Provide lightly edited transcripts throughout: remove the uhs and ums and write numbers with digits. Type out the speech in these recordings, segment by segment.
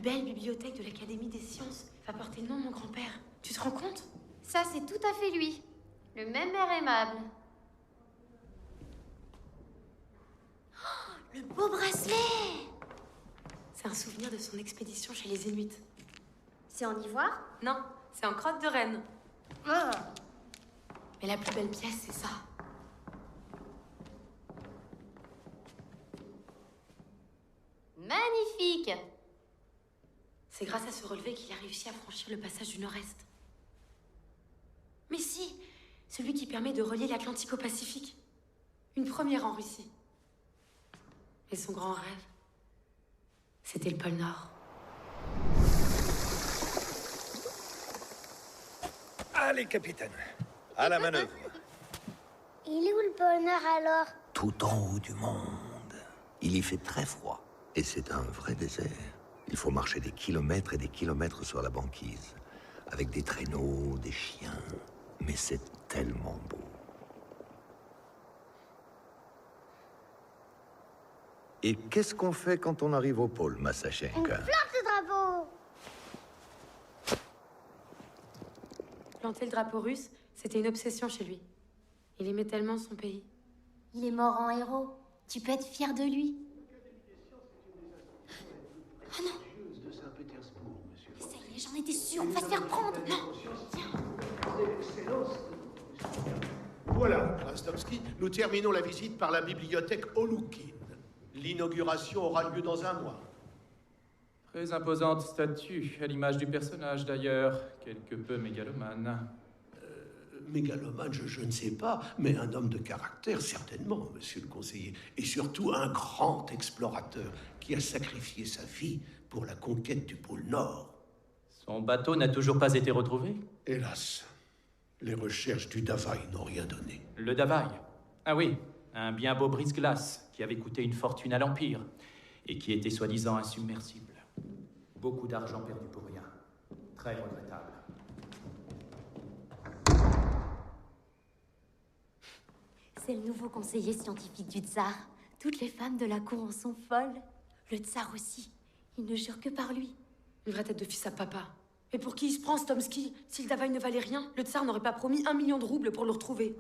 belle bibliothèque de l'Académie des sciences va porter le nom de mon grand-père. Tu te rends compte? Ça, c'est tout à fait lui. Le même air aimable. Oh, le beau bracelet! C'est un souvenir de son expédition chez les Inuits. C'est en ivoire? Non, c'est en crotte de reine. Ah. Mais la plus belle pièce, c'est ça. Magnifique! C'est grâce à ce relevé qu'il a réussi à franchir le passage du Nord-Est. Mais si, celui qui permet de relier l'Atlantique au Pacifique. Une première en Russie. Et son grand rêve, c'était le pôle Nord. Allez, capitaine, à la manœuvre. Il est où le pôle Nord alors? Tout en haut du monde. Il y fait très froid. Et c'est un vrai désert. Il faut marcher des kilomètres et des kilomètres sur la banquise. Avec des traîneaux, des chiens. Mais c'est tellement beau. Et qu'est-ce qu'on fait quand on arrive au pôle, On Massachenka? plante le drapeau! Planter le drapeau russe, c'était une obsession chez lui. Il aimait tellement son pays. Il est mort en héros. Tu peux être fier de lui. Oh non! Ça y est, j'en étais sûre. On va se faire prendre. Non! Voilà, Rastovski, nous terminons la visite par la bibliothèque Oloukine. L'inauguration aura lieu dans un mois. Très imposante statue, à l'image du personnage d'ailleurs, quelque peu mégalomane. Mégalomane, je ne sais pas, mais un homme de caractère, certainement, monsieur le conseiller. Et surtout un grand explorateur qui a sacrifié sa vie pour la conquête du pôle Nord. Son bateau n'a toujours pas été retrouvé? Hélas, les recherches du Davaï n'ont rien donné. Le Davaï? Ah oui, un bien beau brise-glace qui avait coûté une fortune à l'Empire et qui était soi-disant insubmersible. Beaucoup d'argent perdu pour rien. Très regrettable. C'est le nouveau conseiller scientifique du tsar. Toutes les femmes de la cour en sont folles. Le tsar aussi. Il ne jure que par lui. Une vraie tête de fils à papa. Et pour qui il se prend, Stomski? Si le Davaï ne valait rien, le tsar n'aurait pas promis 1 million de roubles pour le retrouver.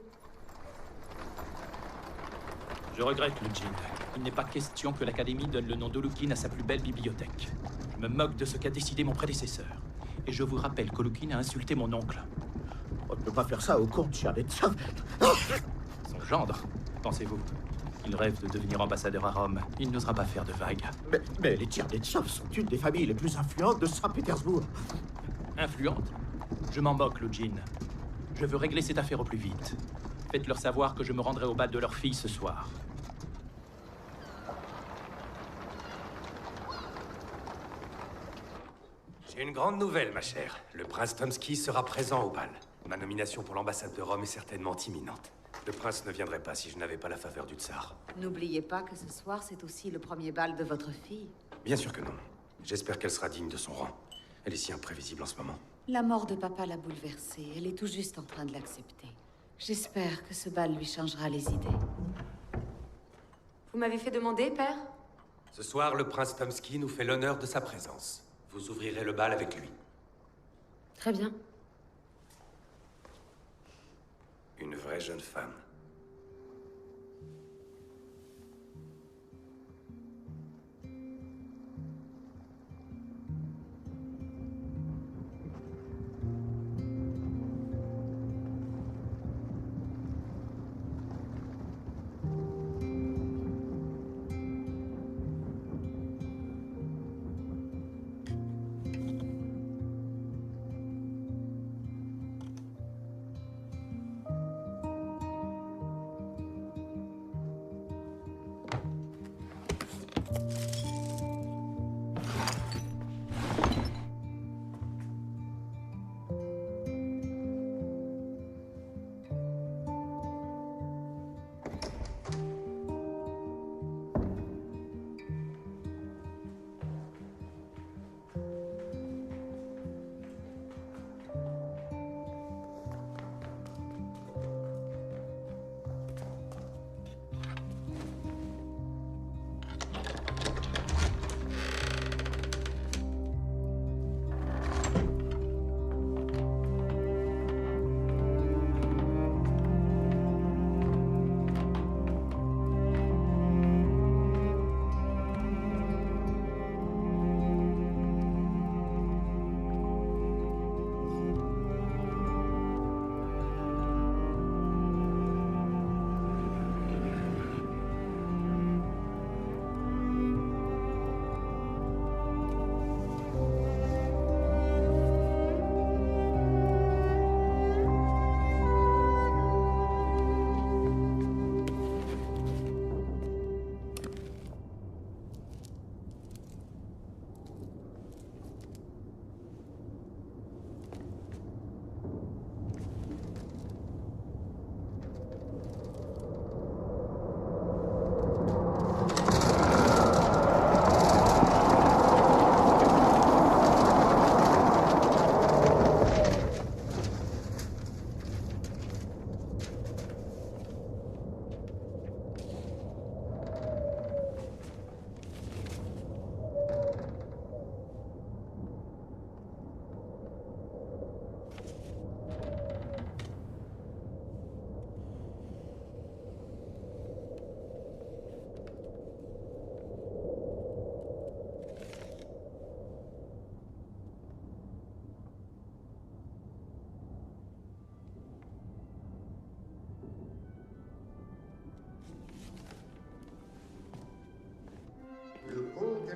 Je regrette, Lujin. Il n'est pas question que l'Académie donne le nom d'Oloukine à sa plus belle bibliothèque. Je me moque de ce qu'a décidé mon prédécesseur. Et je vous rappelle qu'Oloukine a insulté mon oncle. On ne peut pas faire ça au comte Tchernetchov. Son gendre, pensez-vous? Il rêve de devenir ambassadeur à Rome. Il n'osera pas faire de vagues. Mais les Tchernetchov sont une des familles les plus influentes de Saint-Pétersbourg. Influente? Je m'en moque, Lujin. Je veux régler cette affaire au plus vite. Faites-leur savoir que je me rendrai au bal de leur fille ce soir. J'ai une grande nouvelle, ma chère. Le prince Tomsky sera présent au bal. Ma nomination pour l'ambassade de Rome est certainement imminente. Le prince ne viendrait pas si je n'avais pas la faveur du tsar. N'oubliez pas que ce soir, c'est aussi le premier bal de votre fille. Bien sûr que non. J'espère qu'elle sera digne de son rang. Elle est si imprévisible en ce moment. La mort de papa l'a bouleversée. Elle est tout juste en train de l'accepter. J'espère que ce bal lui changera les idées. Vous m'avez fait demander, père? Ce soir, le prince Tomsky nous fait l'honneur de sa présence. Vous ouvrirez le bal avec lui. Très bien. Une vraie jeune femme.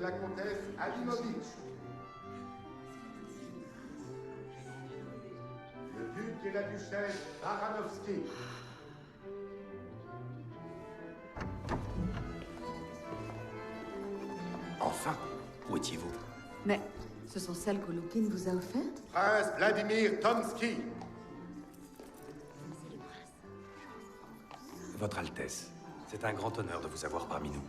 la comtesse Alimovic. Le duc et la duchesse Baranovski. Enfin, où étiez-vous? Mais ce sont celles qu'Oloukine vous a offertes? Prince Vladimir Tomsky. Votre Altesse, c'est un grand honneur de vous avoir parmi nous.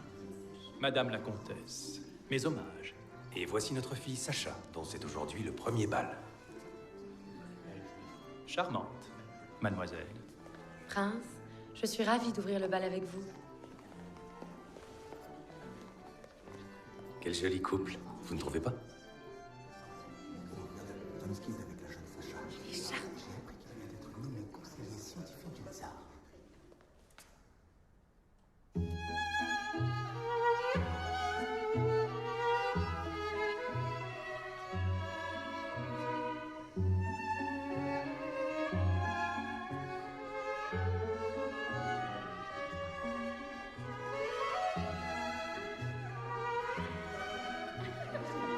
Madame la comtesse, mes hommages. Et voici notre fille Sacha, dont c'est aujourd'hui le premier bal. Charmante, mademoiselle. Prince, je suis ravie d'ouvrir le bal avec vous. Quel joli couple, vous ne trouvez pas?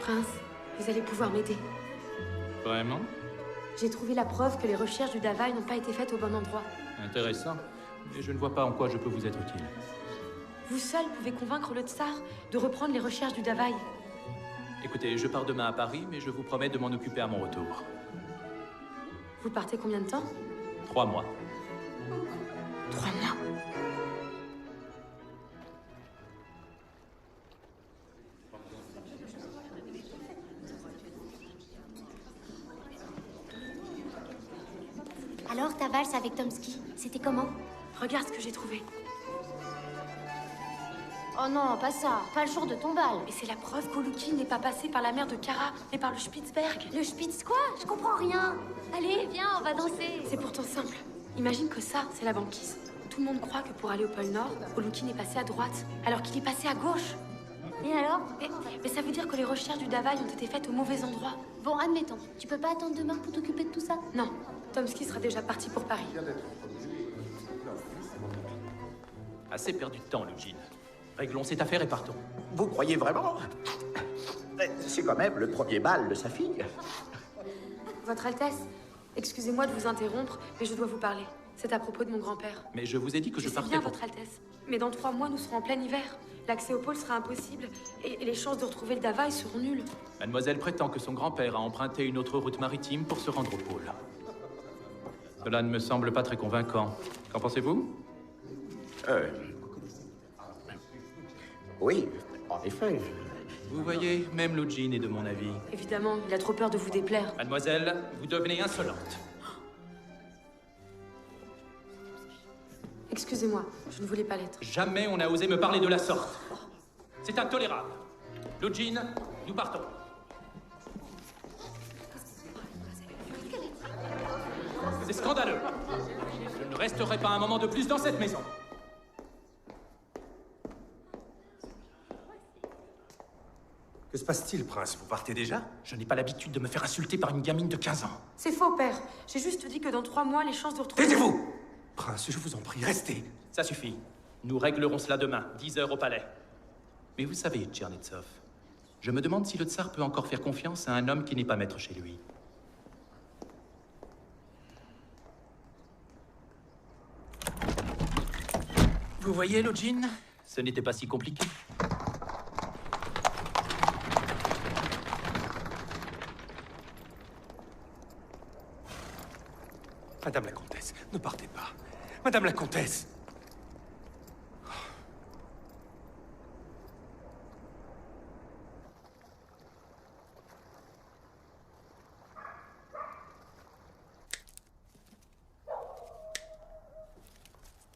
Prince, vous allez pouvoir m'aider. Vraiment? J'ai trouvé la preuve que les recherches du Davaï n'ont pas été faites au bon endroit. Intéressant. Mais je ne vois pas en quoi je peux vous être utile. Vous seul pouvez convaincre le tsar de reprendre les recherches du Davaï. Écoutez, je pars demain à Paris, mais je vous promets de m'en occuper à mon retour. Vous partez combien de temps? 3 mois. 3 mois. Alors, ta valse avec Tomsky, c'était comment? Regarde ce que j'ai trouvé. Oh non, pas ça. Pas le jour de ton bal. Et c'est la preuve qu'Oloukine n'est pas passé par la mer de Kara, mais par le Spitzberg. Le Spitz quoi? Je comprends rien. Allez, viens, on va danser. C'est pourtant simple. Imagine que ça, c'est la banquise. Tout le monde croit que pour aller au pôle Nord, Oloukine est passé à droite, alors qu'il est passé à gauche. Et alors? Mais ça veut dire que les recherches du Davaï ont été faites au mauvais endroit. Bon, admettons. Tu peux pas attendre demain pour t'occuper de tout ça? Non, Tomsky sera déjà parti pour Paris. Assez perdu de temps, Lugine. Réglons cette affaire et partons. Vous croyez vraiment? C'est quand même le premier bal de sa fille. Votre Altesse, excusez-moi de vous interrompre, mais je dois vous parler. C'est à propos de mon grand-père. Mais je vous ai dit que je sais partais bien, pour... Votre Altesse. Mais dans 3 mois, nous serons en plein hiver. L'accès au pôle sera impossible, et les chances de retrouver le Davaï seront nulles. Mademoiselle prétend que son grand-père a emprunté une autre route maritime pour se rendre au pôle. Cela ne me semble pas très convaincant. Qu'en pensez-vous? Oui, en effet. Vous voyez, même Lugine est de mon avis. Évidemment, il a trop peur de vous déplaire. Mademoiselle, vous devenez insolente. Excusez-moi, je ne voulais pas l'être. Jamais on n'a osé me parler de la sorte. C'est intolérable. Lugine, nous partons. C'est scandaleux. Je ne resterai pas un moment de plus dans cette maison. Que se passe-t-il, prince? Vous partez déjà? Je n'ai pas l'habitude de me faire insulter par une gamine de 15 ans. C'est faux, père. J'ai juste dit que dans 3 mois, les chances de retrouver... Taisez-vous! Prince, je vous en prie, restez. Ça suffit. Nous réglerons cela demain, 10 heures au palais. Mais vous savez, Tchernetsov, je me demande si le tsar peut encore faire confiance à un homme qui n'est pas maître chez lui. Vous voyez, Lugine? Ce n'était pas si compliqué. Madame la comtesse, ne partez pas. Madame la comtesse!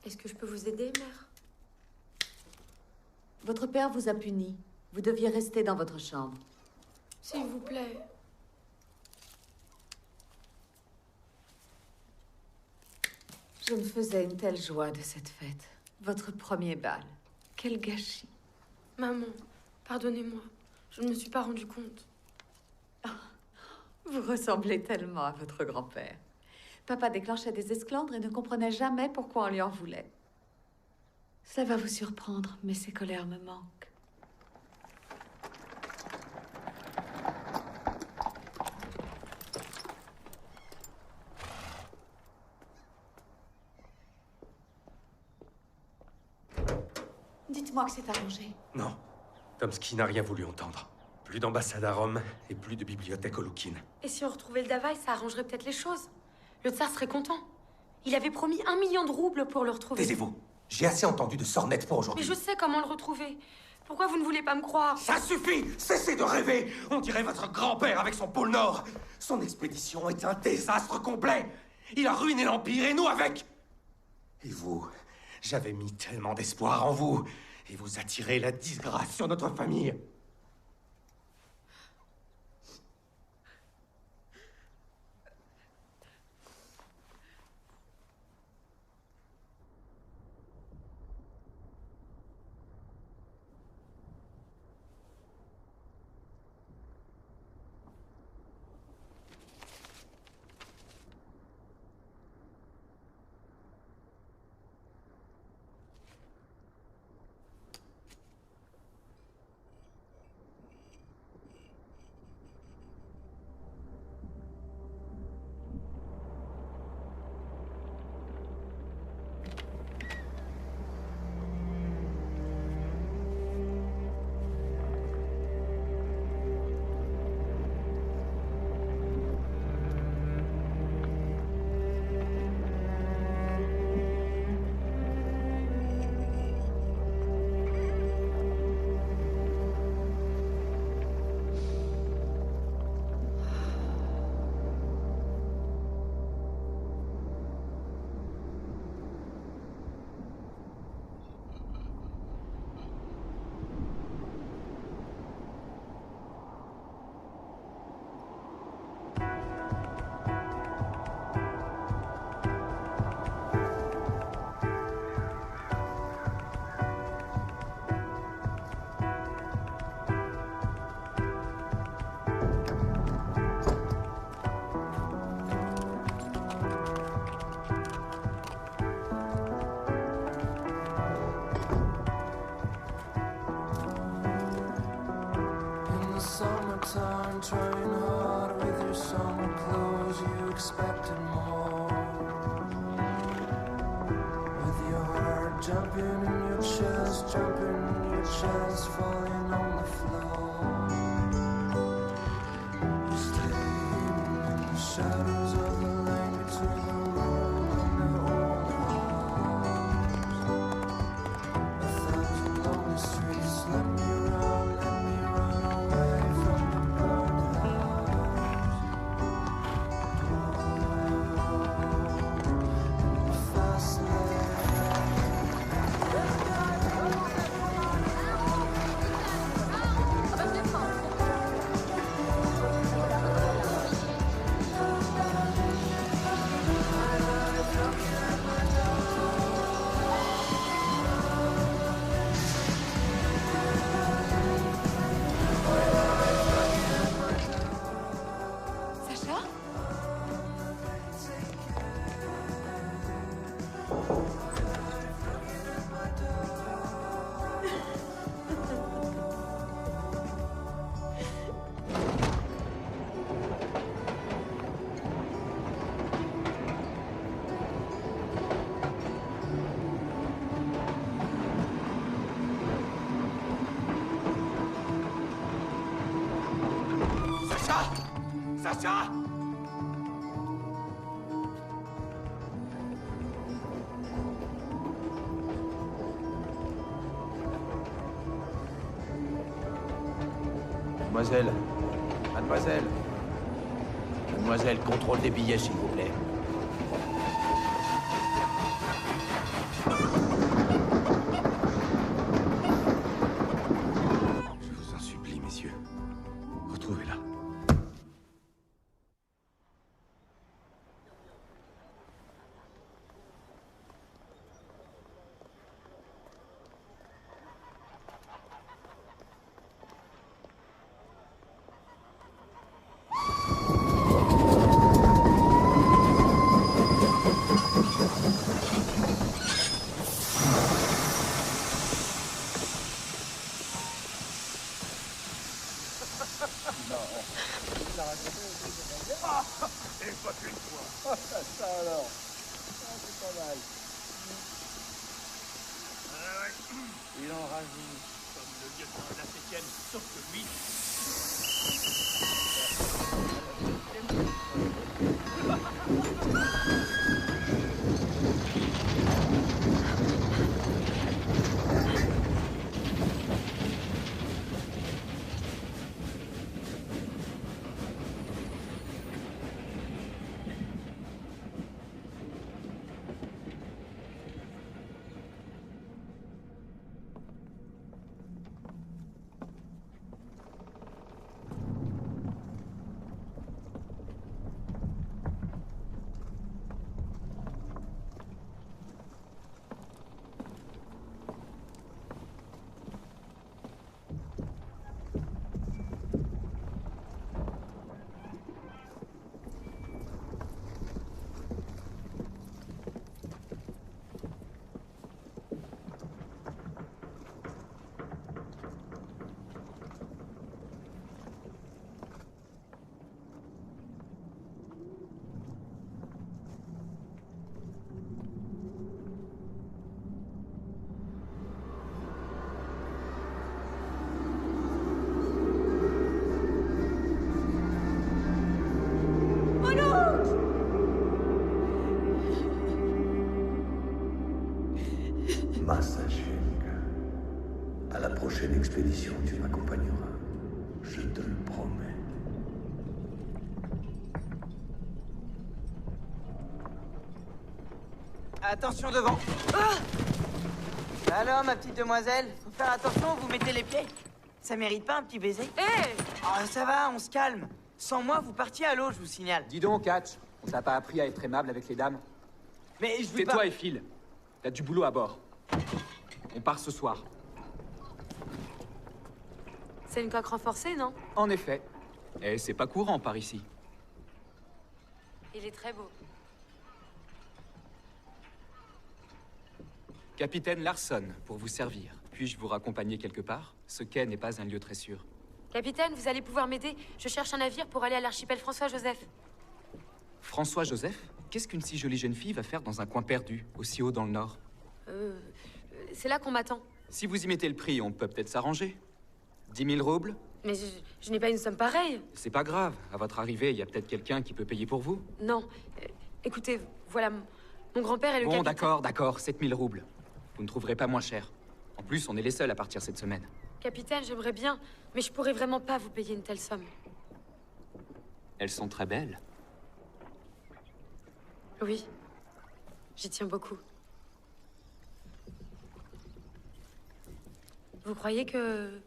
Est-ce que je peux vous aider, mère? Votre père vous a puni. Vous deviez rester dans votre chambre. S'il vous plaît. Je me faisais une telle joie de cette fête. Votre premier bal. Quel gâchis. Maman, pardonnez-moi. Je ne me suis pas rendu compte. Vous ressemblez tellement à votre grand-père. Papa déclenchait des esclandres et ne comprenait jamais pourquoi on lui en voulait. Ça va vous surprendre, mais ses colères me manquent. Dites-moi que c'est arrangé. Non. Tomsky n'a rien voulu entendre. Plus d'ambassade à Rome et plus de bibliothèque au Loukine. Et si on retrouvait le Davai, ça arrangerait peut-être les choses. Le tsar serait content. Il avait promis 1 million de roubles pour le retrouver. Taisez-vous. J'ai assez entendu de sornettes pour Mais aujourd'hui. je sais comment le retrouver. Pourquoi vous ne voulez pas me croire? Ça suffit! Cessez de rêver! On dirait votre grand-père avec son pôle Nord! Son expédition est un désastre complet! Il a ruiné l'Empire et nous avec! Et vous, j'avais mis tellement d'espoir en vous, et vous attirez la disgrâce sur notre famille. Summertime, trying hard with your summer clothes, you expected more. With your heart jumping in your chest, falling on the floor. You stay hidden in the shadows of the lane between the road and the old house. 1,000 lonely streets, let me run away from the burned house. In the fast lane. Sacha? Sacha! Sacha! Mademoiselle. Mademoiselle. Mademoiselle, contrôle des billets, s'il vous plaît. Je vous en supplie, messieurs. Retrouvez-la. Il en rajoute. Comme le lieutenant de la 7e, sauf que lui... Massa Cheng. À la prochaine expédition, tu m'accompagneras. Je te le promets. Attention devant. Ah alors, ma petite demoiselle, faut faire attention, vous mettez les pieds. Ça mérite pas un petit baiser? Oh, ça va, on se calme. Sans moi, vous partiez à l'eau, je vous signale. Dis donc, Hatch, on t'a pas appris à être aimable avec les dames? Mais je veux Tais-toi pas... et file. T'as du boulot à bord. On part ce soir. C'est une coque renforcée, non? En effet. Et c'est pas courant par ici. Il est très beau. Capitaine Larson, pour vous servir. Puis-je vous raccompagner quelque part? Ce quai n'est pas un lieu très sûr. Capitaine, vous allez pouvoir m'aider. Je cherche un navire pour aller à l'archipel François-Joseph. François-Joseph? Qu'est-ce qu'une si jolie jeune fille va faire dans un coin perdu, aussi haut dans le nord? C'est là qu'on m'attend. Si vous y mettez le prix, on peut peut-être s'arranger. 10 000 roubles? Mais je n'ai pas une somme pareille. C'est pas grave. À votre arrivée, il y a peut-être quelqu'un qui peut payer pour vous. Non. Écoutez, voilà, mon grand-père est le Bon, capitaine... d'accord, 7 000 roubles. Vous ne trouverez pas moins cher. En plus, on est les seuls à partir cette semaine. Capitaine, j'aimerais bien, mais je pourrais vraiment pas vous payer une telle somme. Elles sont très belles. Oui. J'y tiens beaucoup. Vous croyez que...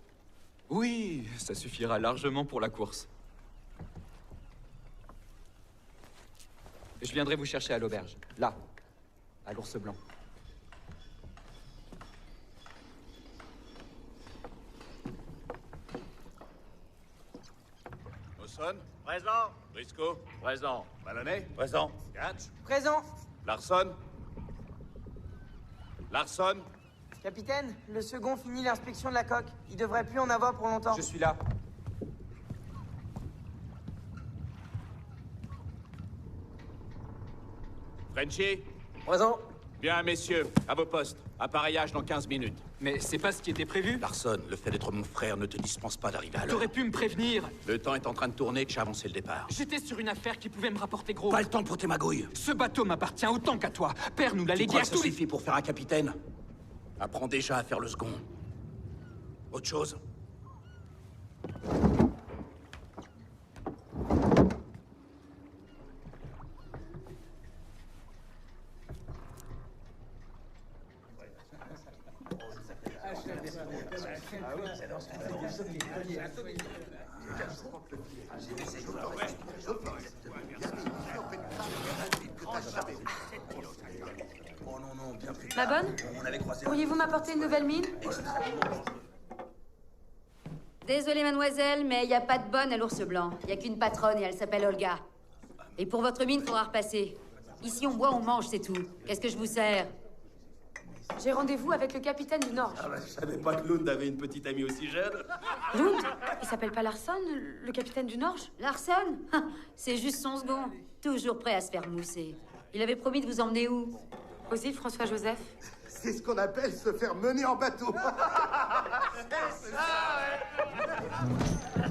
Oui, ça suffira largement pour la course. Je viendrai vous chercher à l'auberge. Là, à l'Ours Blanc. Mawson? Présent. Briscoe? Présent. Maloney? Présent. Hatch? Présent. Larson? Larson? Capitaine, le second finit l'inspection de la coque. Il devrait plus en avoir pour longtemps. Je suis là. Frenchy? Présent. Bien, messieurs, à vos postes. Appareillage dans 15 minutes. Mais c'est pas ce qui était prévu. Larson, le fait d'être mon frère ne te dispense pas d'arriver à l'heure. T'aurais pu me prévenir. Le temps est en train de tourner, que j'ai avancé le départ. J'étais sur une affaire qui pouvait me rapporter gros. Pas le temps pour tes magouilles. Ce bateau m'appartient autant qu'à toi. Père nous l'a légué à Ça tous les... suffit pour faire un capitaine? Apprends déjà à faire le second. Autre chose? Ma bonne? Pourriez-vous m'apporter une nouvelle mine? Désolée, mademoiselle, mais il n'y a pas de bonne à l'Ours Blanc. Il n'y a qu'une patronne et elle s'appelle Olga. Et pour votre mine, faudra repasser. Ici, on boit, on mange, c'est tout. Qu'est-ce que je vous sers? J'ai rendez-vous avec le capitaine du Nord. Ah bah, je savais pas que Lund avait une petite amie aussi jeune. Lund? Il s'appelle pas Larson, le capitaine du Norge? Larson? C'est juste son second. Toujours prêt à se faire mousser. Il avait promis de vous emmener où? Aux îles François-Joseph. C'est ce qu'on appelle se faire mener en bateau. C'est ça, ouais.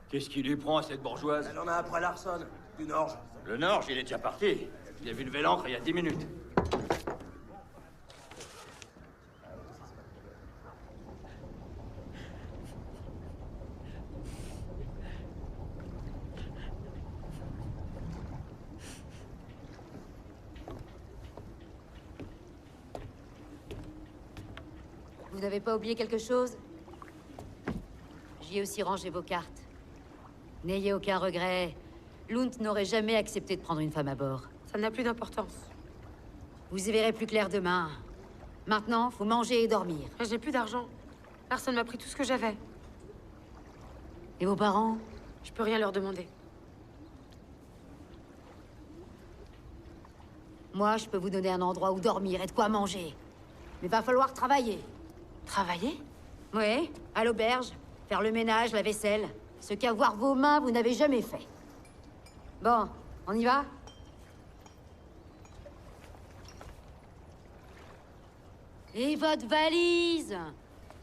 Qu'est-ce qui lui prend à cette bourgeoise? Elle en a après Larson, du Norge. Le Norge, il est déjà parti. Il a vu lever l'ancre il y a 10 minutes. Vous n'avez pas oublié quelque chose? J'y ai aussi rangé vos cartes. N'ayez aucun regret. Lund n'aurait jamais accepté de prendre une femme à bord. Ça n'a plus d'importance. Vous y verrez plus clair demain. Maintenant, faut manger et dormir. J'ai plus d'argent. Personne m'a pris tout ce que j'avais. Et vos parents? Je peux rien leur demander. Moi, je peux vous donner un endroit où dormir et de quoi manger. Mais va falloir travailler. Travailler? Oui, à l'auberge. Faire le ménage, la vaisselle. Ce qu'avoir vos mains, vous n'avez jamais fait. Bon, on y va? Et votre valise?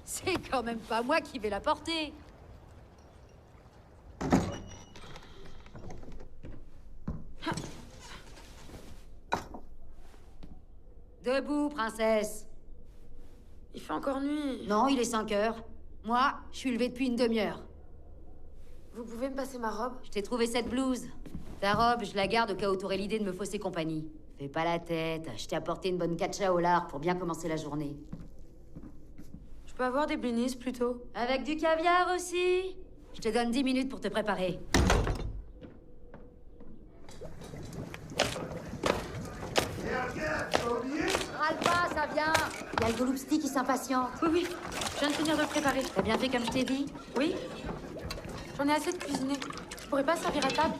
C'est quand même pas moi qui vais la porter. Debout, princesse. Il fait encore nuit. Non, il est 5 heures. Moi, je suis levée depuis une demi-heure. Vous pouvez me passer ma robe? Je t'ai trouvé cette blouse. Ta robe, je la garde au cas où t'aurais l'idée de me fausser compagnie. Fais pas la tête, je t'ai apporté une bonne catcha au lard pour bien commencer la journée. Je peux avoir des blinis plutôt? Avec du caviar aussi? Je te donne 10 minutes pour te préparer. Râle pas, ça vient. Il y a le Golubski qui s'impatiente. Oui, oui, je viens de finir de le préparer. T'as bien fait comme je t'ai dit? Oui. J'en ai assez de cuisiner. Je pourrais pas servir à table?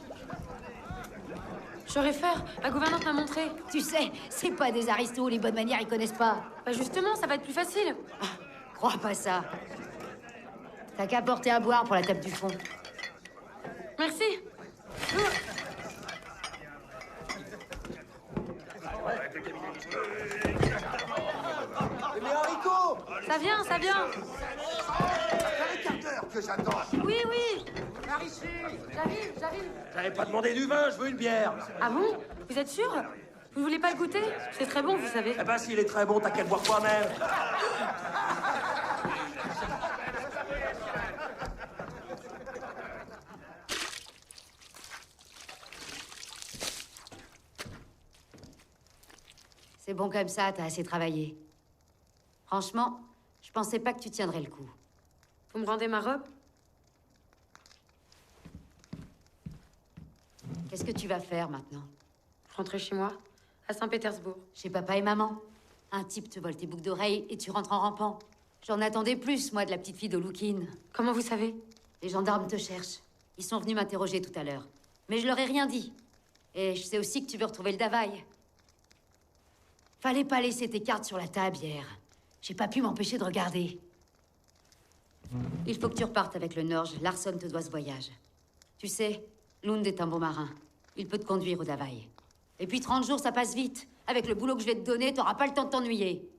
Je saurais faire. La gouvernante m'a montré. Tu sais, c'est pas des aristos, les bonnes manières, ils connaissent pas. Bah justement, ça va être plus facile. Crois pas ça. T'as qu'à porter à boire pour la table du fond. Merci. Mais haricots! Ça vient, ça vient. Ça fait un quart d'heure que j'attends. Oui, oui. Par ici! J'arrive. J'avais pas demandé du vin, je veux une bière. Ah bon? Vous êtes sûr? Vous voulez pas le goûter? C'est très bon, vous savez. Eh ben, s'il est très bon, t'as qu'à le boire toi-même. C'est bon comme ça, t'as assez travaillé. Franchement, je pensais pas que tu tiendrais le coup. Vous me rendez ma robe? Qu'est-ce que tu vas faire maintenant? Rentrer chez moi, à Saint-Pétersbourg. Chez papa et maman. Un type te vole tes boucles d'oreilles et tu rentres en rampant. J'en attendais plus, moi, de la petite fille de Loukine. Comment vous savez? Les gendarmes te cherchent. Ils sont venus m'interroger tout à l'heure. Mais je leur ai rien dit. Et je sais aussi que tu veux retrouver le Davaï. Fallait pas laisser tes cartes sur la table hier. J'ai pas pu m'empêcher de regarder. Il faut que tu repartes avec le Norge. Larson te doit ce voyage. Tu sais, Lund est un bon marin. Il peut te conduire au Davaï. Et puis 30 jours, ça passe vite. Avec le boulot que je vais te donner, t'auras pas le temps de t'ennuyer.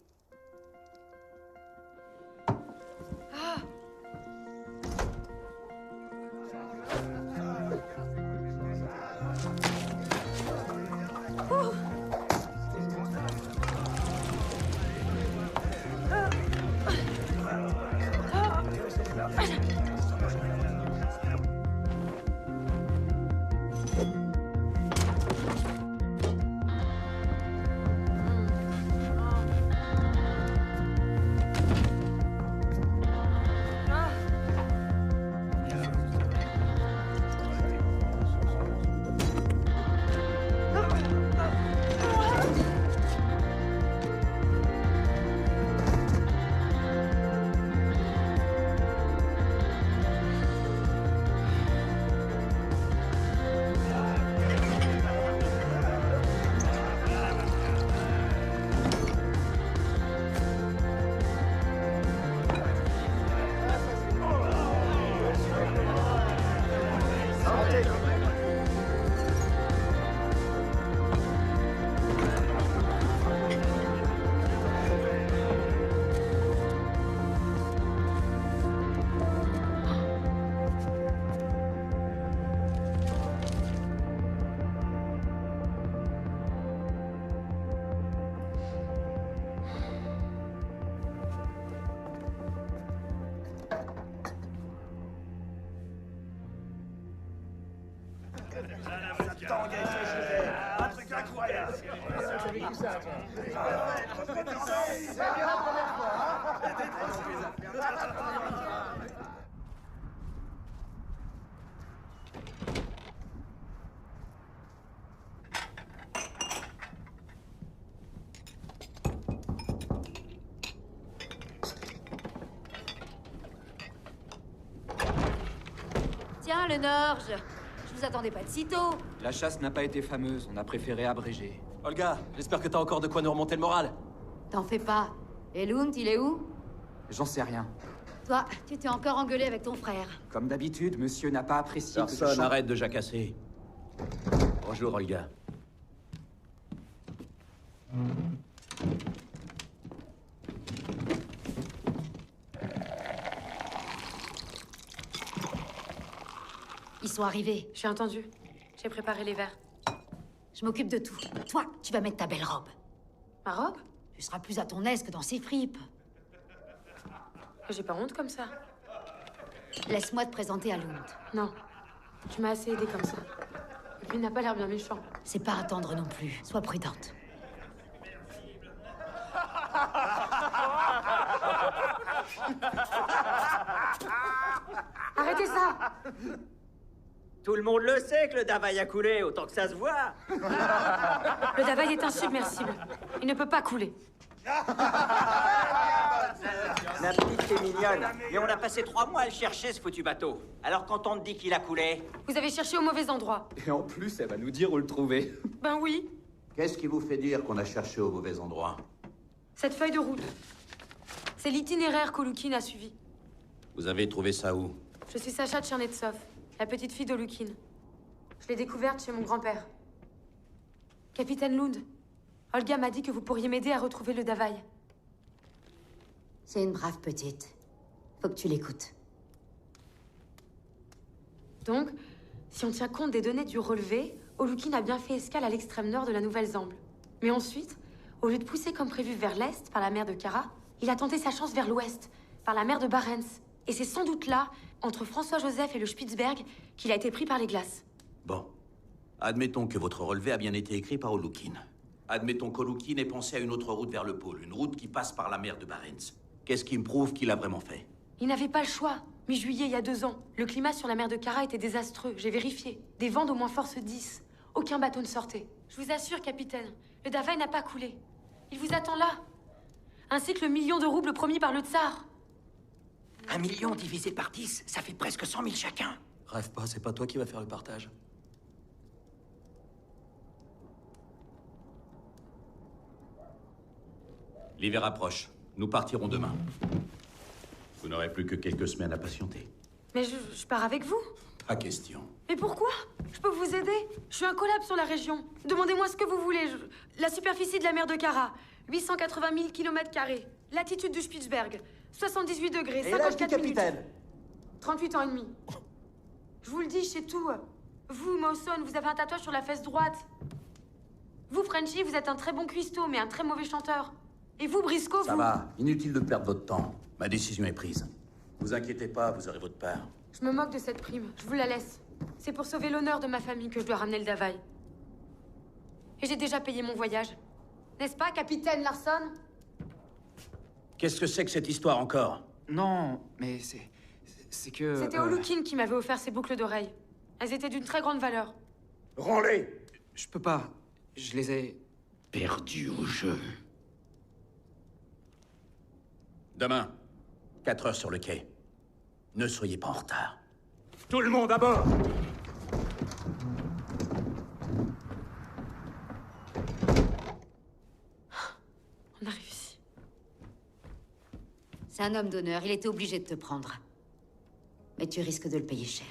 Ça tangue avec ce gilet. Un truc incroyable. J'ai vécu ça, tiens. C'est bien la première fois, Tiens, le Norge. Je vous attendais pas de si tôt. La chasse n'a pas été fameuse, on a préféré abréger. Olga, j'espère que t'as encore de quoi nous remonter le moral. T'en fais pas. Et Lund, il est où? J'en sais rien. Toi, tu t'es encore engueulé avec ton frère. Comme d'habitude, monsieur n'a pas apprécié que je Personne, chante. arrête de jacasser. Bonjour, Olga. Ils sont arrivés. J'ai entendu. J'ai préparé les verres. Je m'occupe de tout. Toi, tu vas mettre ta belle robe. Ma robe? Tu seras plus à ton aise que dans ces fripes. J'ai pas honte comme ça. Laisse-moi te présenter à Lund. Non. Tu m'as assez aidé comme ça. Et puis il n'a pas l'air bien méchant. C'est pas attendre non plus. Sois prudente. Arrêtez ça! Tout le monde le sait que le Davaï a coulé, autant que ça se voit. Le Davaï est insubmersible. Il ne peut pas couler. La petite est mignonne. Et on a passé 3 mois à le chercher, ce foutu bateau. Alors quand on te dit qu'il a coulé... Vous avez cherché au mauvais endroit. Et en plus, elle va nous dire où le trouver. Ben oui. Qu'est-ce qui vous fait dire qu'on a cherché au mauvais endroit? Cette feuille de route. C'est l'itinéraire qu'Olukin a suivi. Vous avez trouvé ça où? Je suis Sacha Tchernetsov, la petite fille d'Olukin. Je l'ai découverte chez mon grand-père. Capitaine Lund, Olga m'a dit que vous pourriez m'aider à retrouver le Davaï. C'est une brave petite. Faut que tu l'écoutes. Donc, si on tient compte des données du relevé, Olukin a bien fait escale à l'extrême nord de la Nouvelle-Zambie. Mais ensuite, au lieu de pousser comme prévu vers l'est, par la mer de Kara, il a tenté sa chance vers l'ouest, par la mer de Barents. Et c'est sans doute là, entre François-Joseph et le Spitzberg, qu'il a été pris par les glaces. Bon. Admettons que votre relevé a bien été écrit par Olukin. Admettons qu'Olukin ait pensé à une autre route vers le pôle, une route qui passe par la mer de Barents. Qu'est-ce qui me prouve qu'il a vraiment fait? Il n'avait pas le choix. Mi-juillet, il y a 2 ans, le climat sur la mer de Kara était désastreux. J'ai vérifié. Des vents d'au moins force 10. Aucun bateau ne sortait. Je vous assure, capitaine, le Davaï n'a pas coulé. Il vous attend là. Ainsi que le 1 million de roubles promis par le tsar. 1 million divisé par 10, ça fait presque 100 000 chacun. Rêve pas, c'est pas toi qui vas faire le partage. L'hiver approche. Nous partirons demain. Vous n'aurez plus que quelques semaines à patienter. Mais je pars avec vous. Pas question. Mais pourquoi? Je peux vous aider. Je suis un collab sur la région. Demandez-moi ce que vous voulez. La superficie de la mer de Kara, 880 000 km². Latitude du Spitzberg, 78 degrés, 54 minutes. 38 ans et demi. Je vous le dis, je sais tout. Vous, Mawson, vous avez un tatouage sur la fesse droite. Vous, Frenchie, vous êtes un très bon cuistot, mais un très mauvais chanteur. Et vous, Briscoe, Ça vous... va, inutile de perdre votre temps. Ma décision est prise. Vous inquiétez pas, vous aurez votre part. Je me moque de cette prime. Je vous la laisse. C'est pour sauver l'honneur de ma famille que je dois ramener le Davaï. Et j'ai déjà payé mon voyage. N'est-ce pas, capitaine Larson? Qu'est-ce que c'est que cette histoire encore? Non, mais c'est que... C'était Olukin qui m'avait offert ces boucles d'oreilles. Elles étaient d'une très grande valeur. Rends-les! Je peux pas. Je les ai... Perdus au jeu. Demain, 4 heures sur le quai. Ne soyez pas en retard. Tout le monde à bord! On a réussi. C'est un homme d'honneur, il était obligé de te prendre. Mais tu risques de le payer cher.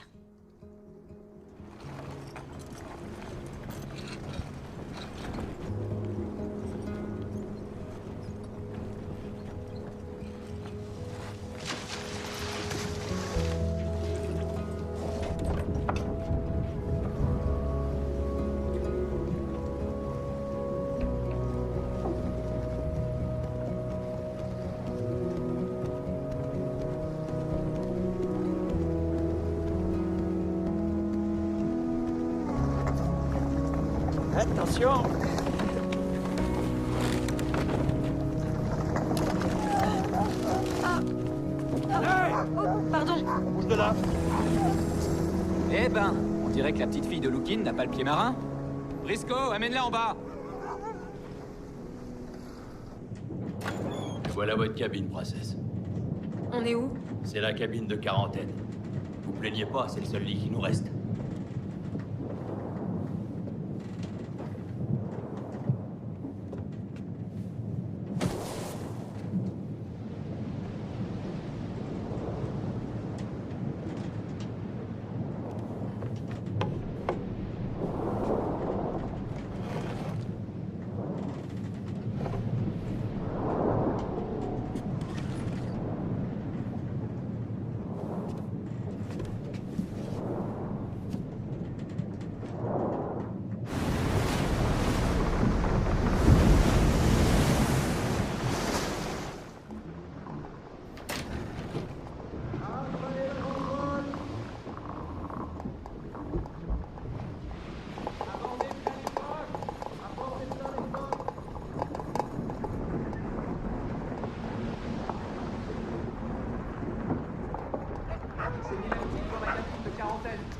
Attention. Oh, pardon. Bouge de là. Eh ben, on dirait que la petite fille de Lukin n'a pas le pied marin. Briscoe, amène-la en bas. Voilà votre cabine, princesse. On est où? C'est la cabine de quarantaine. Vous plaignez pas, c'est le seul lit qui nous reste.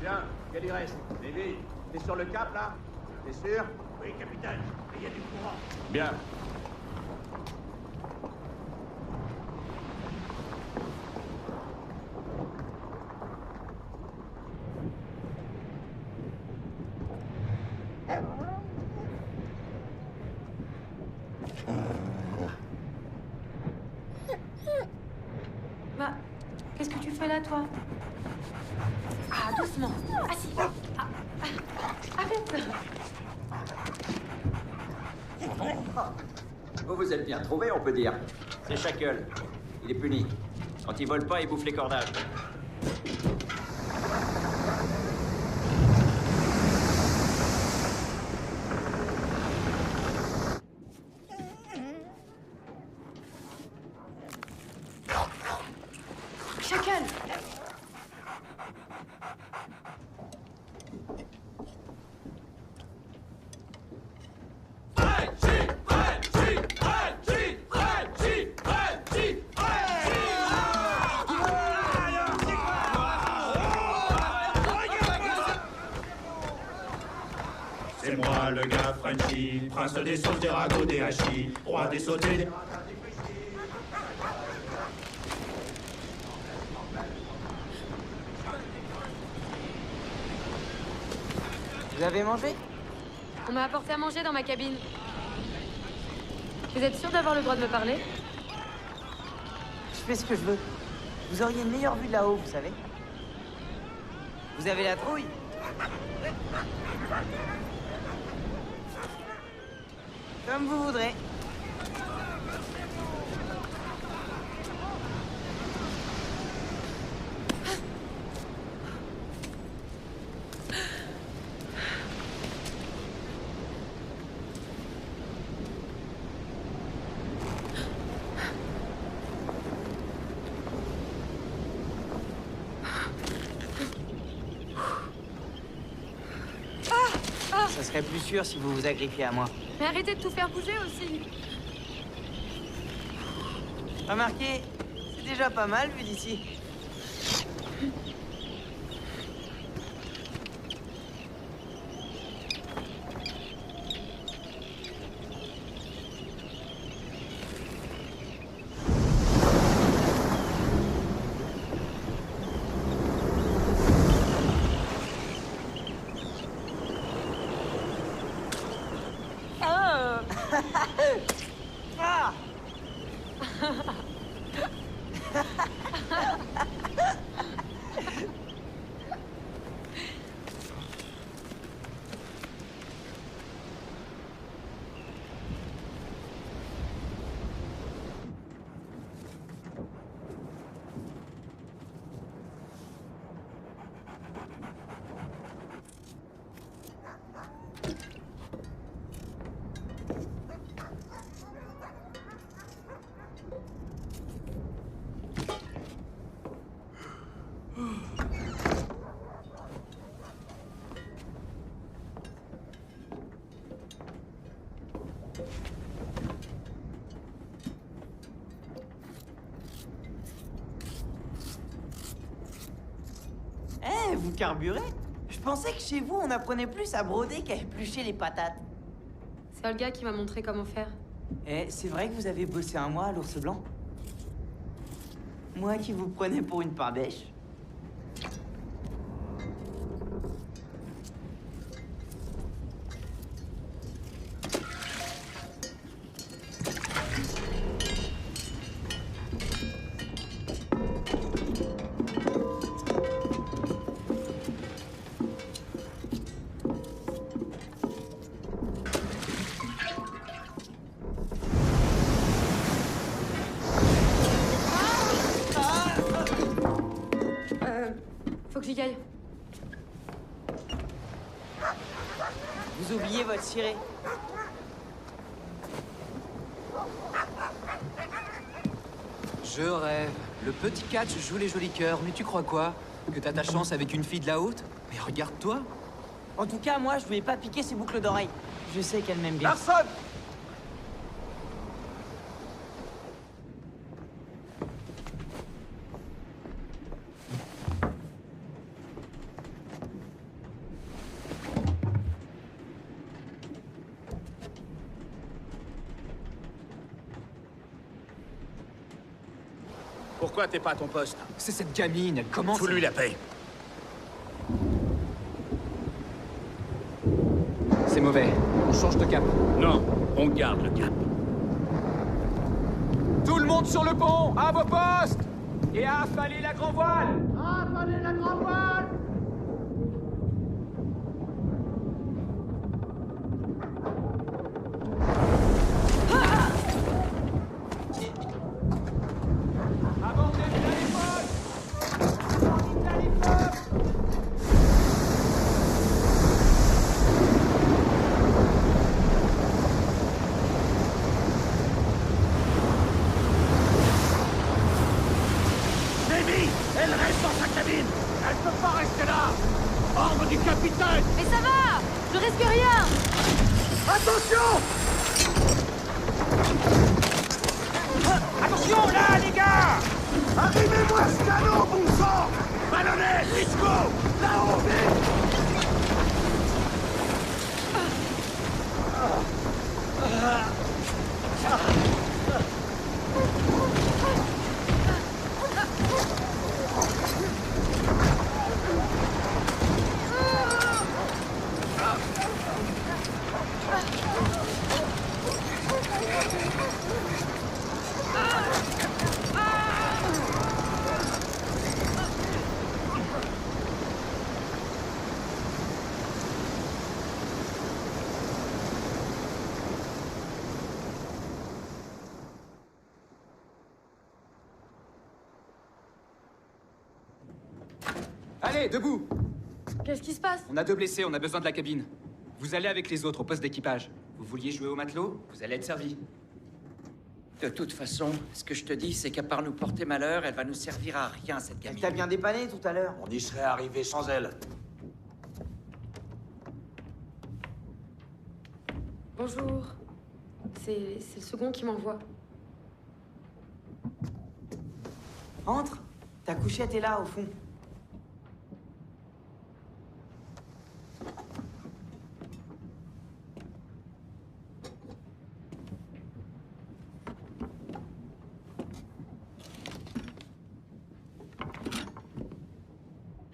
Bien, quel y reste? Lévi, t'es sur le cap, là? T'es sûr? Oui, capitaine. Il y a du courant. Bien. Bah, qu'est-ce que tu fais là, toi? Ah, doucement. Assis. Arrête. Vous vous êtes bien trouvé, on peut dire. C'est Shackle. Il est puni. Quand il vole pas, il bouffe les cordages. Shackle. C'est moi le gars Frenchy, prince des sauces, des ragots, des hachis, roi des sautés, des... Vous avez mangé? On m'a apporté à manger dans ma cabine. Vous êtes sûr d'avoir le droit de me parler? Je fais ce que je veux. Vous auriez une meilleure vue de là-haut, vous savez. Vous avez la trouille? Comme vous voudrez. Ça serait plus sûr si vous vous agrippiez à moi. Mais arrêtez de tout faire bouger aussi. Remarquez, c'est déjà pas mal vu d'ici. Ah! carburez. Je pensais que chez vous, on apprenait plus à broder qu'à éplucher les patates. C'est Olga qui m'a montré comment faire. Eh, c'est vrai que vous avez bossé un mois à l'ours blanc? Moi qui vous prenais pour une pardèche. Faut que j'y aille. Vous oubliez votre ciré. Je rêve. Le petit catch joue les jolis cœurs, mais tu crois quoi? Que t'as ta chance avec une fille de la haute? Mais regarde-toi. En tout cas, moi, je voulais pas piquer ses boucles d'oreilles. Je sais qu'elle m'aime bien. Personne! Pourquoi t'es pas à ton poste? C'est cette gamine, elle commence... Fous-lui la paix. C'est mauvais. On change de cap. Non, on garde le cap. Tout le monde sur le pont, à vos postes! Et à affaler la grand voile! Appelez la grand voile! Davy, elle reste dans sa cabine. Elle peut pas rester là. Ordre du capitaine. Mais ça va! Je risque rien! Attention! Attention là, les gars! Arrimez-moi ce canot, bon sang! Ballonnet, Briscoe! Là-haut, vite! Allez, debout! Qu'est-ce qui se passe? On a 2 blessés, on a besoin de la cabine. Vous allez avec les autres au poste d'équipage. Vous vouliez jouer au matelot? Vous allez être servi. De toute façon, ce que je te dis, c'est qu'à part nous porter malheur, elle va nous servir à rien, cette Elle gamine. t'a bien dépanné tout à l'heure. On y serait arrivé sans elle. Bonjour. C'est le second qui m'envoie. Entre. Ta couchette est là, au fond.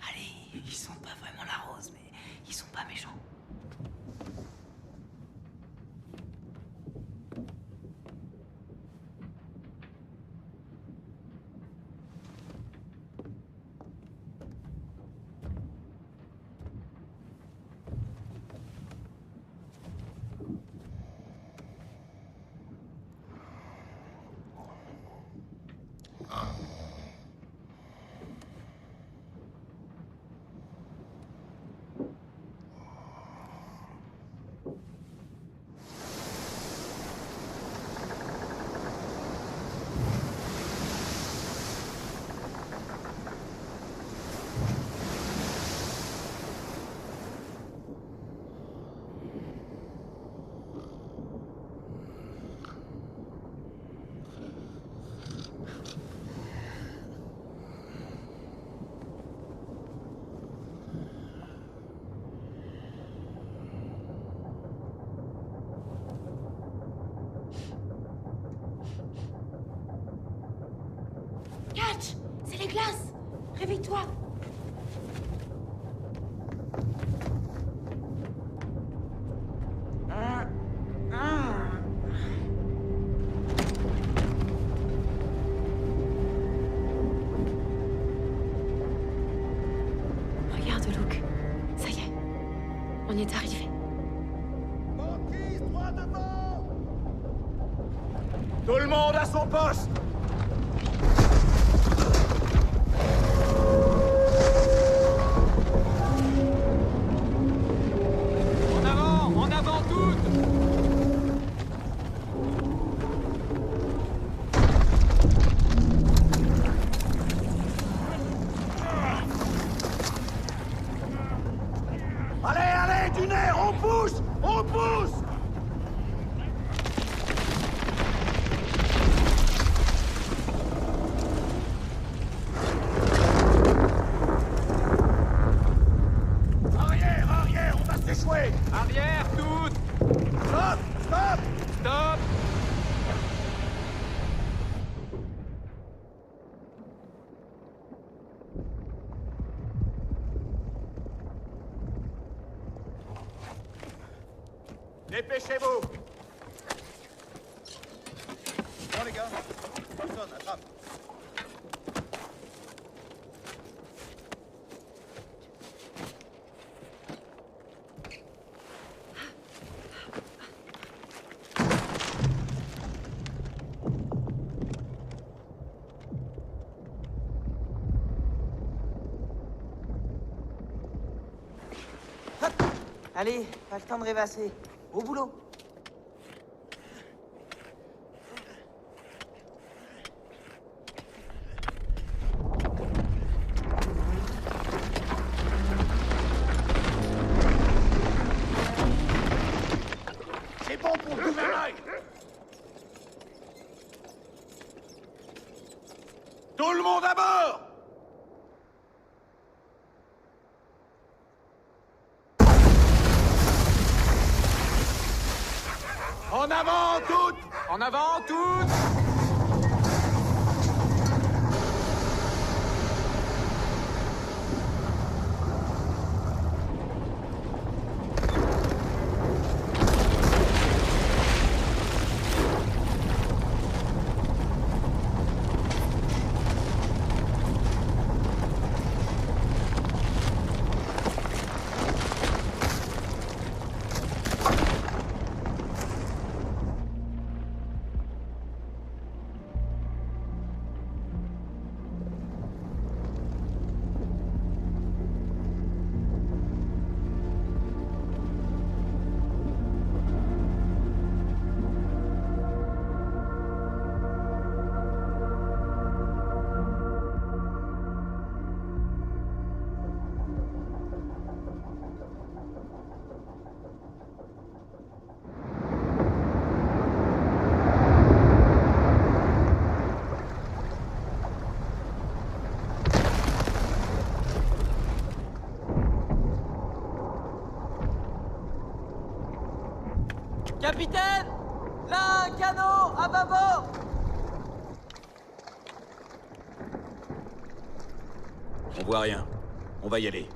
Allez, ils sont pas vraiment la rose, mais ils sont pas méchants. réveille-toi. Regarde, Luke. Ça y est. On y est arrivé. Tout le monde à son poste! En avant toutes! Allez, allez, du nerf, on pousse! On pousse! Arrière, arrière, on va s'échouer! Arrière toutes! Stop! Stop! Stop! Dépêchez-vous! Bon les gars, Wilson, attrape. Hop. Allez, pas le temps de rêvasser. Au boulot. C'est bon pour le gouvernail! Tout le monde à bord! En avant, toutes! En avant toutes! Capitaine! Là, un canot! À bâbord! On voit rien. On va y aller.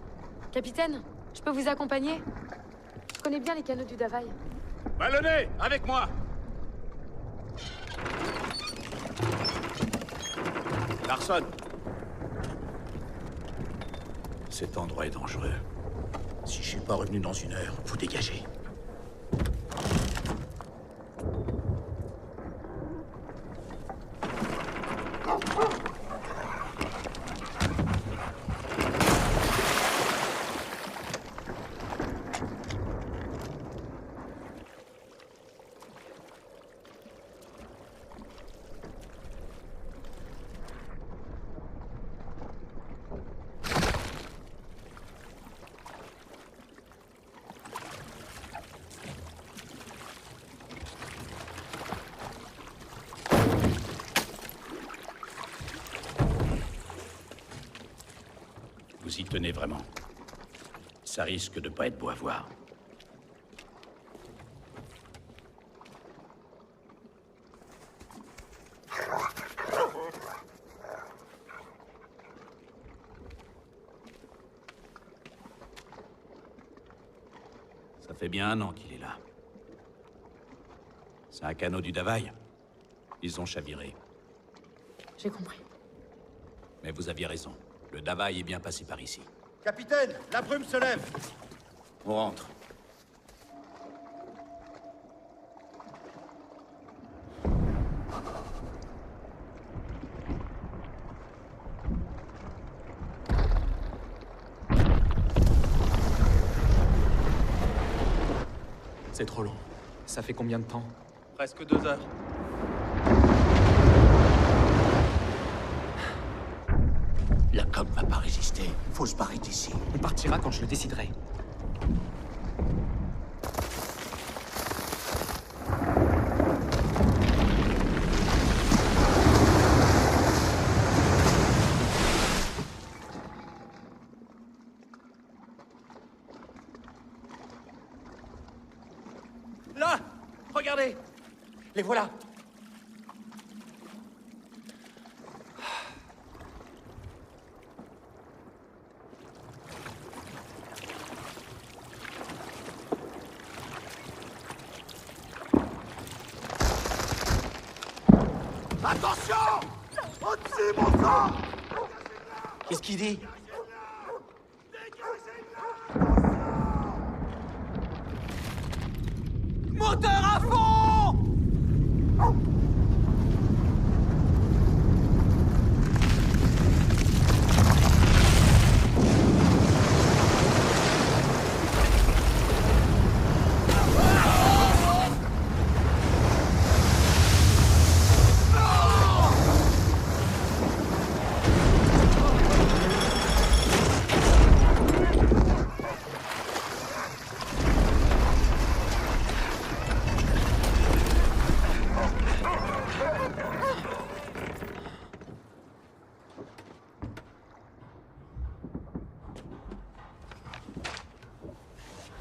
Capitaine, je peux vous accompagner? Je connais bien les canaux du Davaï. Ballonnet, avec moi! Larson! Cet endroit est dangereux. Si je suis pas revenu dans une heure, vous dégagez. Vous y tenez vraiment. Ça risque de pas être beau à voir. Ça fait bien 1 an qu'il est là. C'est un canot du Davaï. Ils ont chaviré. J'ai compris. Mais vous aviez raison. Le Davaï est bien passé par ici. Capitaine, la brume se lève. On rentre. C'est trop long. Ça fait combien de temps? Presque 2 heures. La coque va pas résister. Faut se barrer d'ici. On partira quand je le déciderai. Là! Regardez! Les voilà! Attention! Au-dessus, bon sang! Qu'est-ce qu'il dit? Moteur à fond!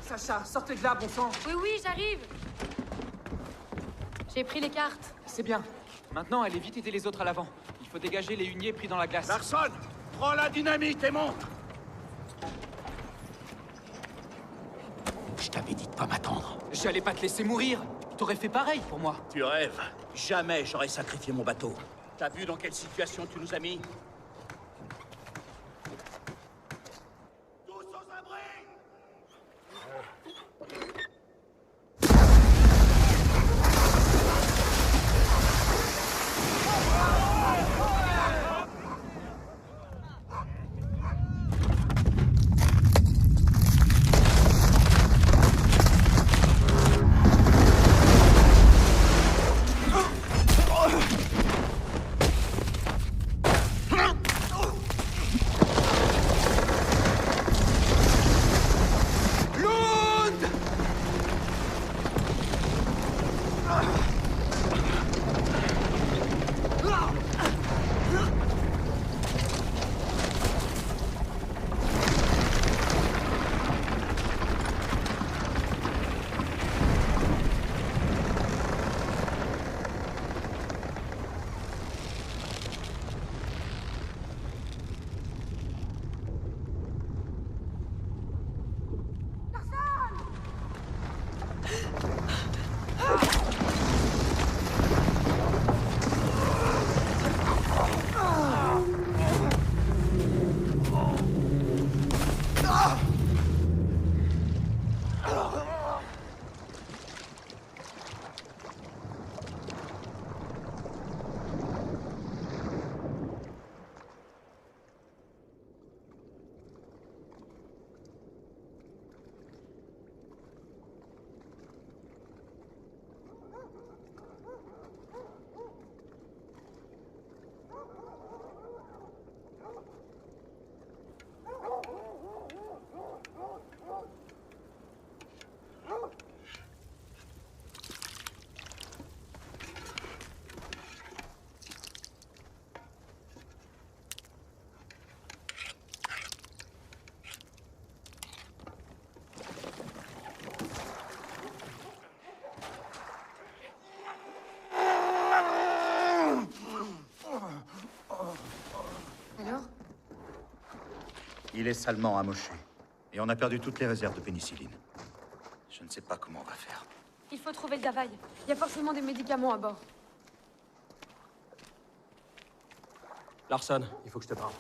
Sacha, sortez de là, bon sang! Oui, oui, j'arrive. J'ai pris les cartes. C'est bien. Maintenant, allez vite aider les autres à l'avant. Il faut dégager les huniers pris dans la glace. Larson, prends la dynamite et monte! Je t'avais dit de pas m'attendre. J'allais pas te laisser mourir. T'aurais fait pareil pour moi. Tu rêves. Jamais j'aurais sacrifié mon bateau. T'as vu dans quelle situation tu nous as mis? Il est salement amoché. Et on a perdu toutes les réserves de pénicilline. Je ne sais pas comment on va faire. Il faut trouver le Davaï. Il y a forcément des médicaments à bord. Larson, il faut que je te parle.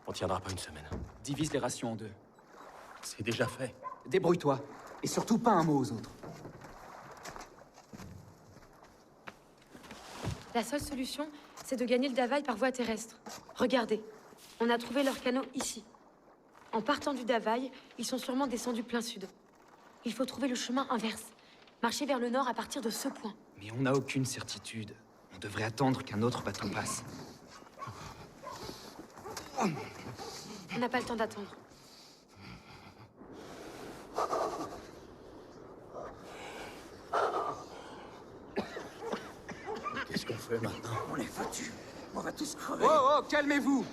On tiendra pas une semaine. Divise les rations en deux. C'est déjà fait. Débrouille-toi. Et surtout pas un mot aux autres. La seule solution, c'est de gagner le Davaï par voie terrestre. Regardez, on a trouvé leur canot ici. En partant du Davaï, ils sont sûrement descendus plein sud. Il faut trouver le chemin inverse. Marcher vers le nord à partir de ce point. Mais on n'a aucune certitude. On devrait attendre qu'un autre bateau passe. On n'a pas le temps d'attendre. Qu'est-ce qu'on fait maintenant? On est foutus. On va tous crever. Oh, calmez-vous!